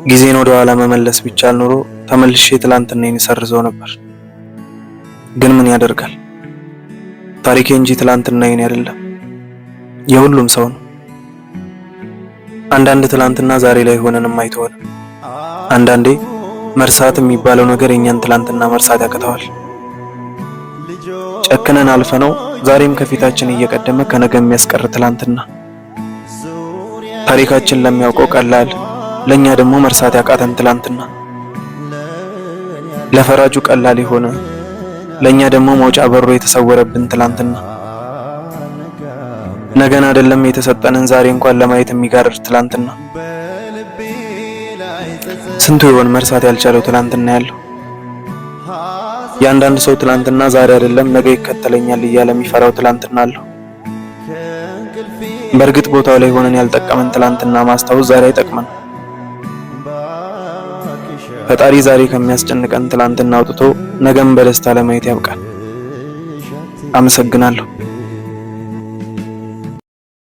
ጊዜን ወደ ኋላ መመለስ ቢቻል ኖሮ ተመልሼ ትላንትናዬን ሰርዘው ነበር። ግን ምን ያደርጋል ታሪኬ እንጂ ትላንትናዬን አይደለም፣ የሁሉም ሰው ነው። አንዳንድ ትላንትና ዛሬ ላይ ሆነንም አይተወንም። አንዳንዴ መርሳት የሚባለው ነገር የኛን ትላንትና መርሳት ያቅተዋል። ጨክነን አልፈነው ዛሬም ከፊታችን እየቀደመ ከነገ የሚያስቀር ትላንትና ታሪካችን ለሚያውቀው ቀላል፣ ለኛ ደግሞ መርሳት ያቃተን ትላንትና ለፈራጁ ቀላል የሆነ ለኛ ደግሞ መውጫ በሩ የተሰወረብን ትላንትና ነገን አይደለም የተሰጠንን ዛሬ እንኳን ለማየት የሚጋርድ ትላንትና ስንቱ ይሆን መርሳት ያልቻለው ትላንትና ያለው። የአንዳንድ ሰው ትላንትና ዛሬ አይደለም ነገ ይከተለኛል እያለ የሚፈራው ትላንትና አለው። በእርግጥ ቦታው ላይ ሆነን ያልጠቀመን ትላንትና ማስታወስ ዛሬ አይጠቅመን። ፈጣሪ ዛሬ ከሚያስጨንቀን ትላንትና አውጥቶ ነገም በደስታ ለማየት ያብቃል። አመሰግናለሁ።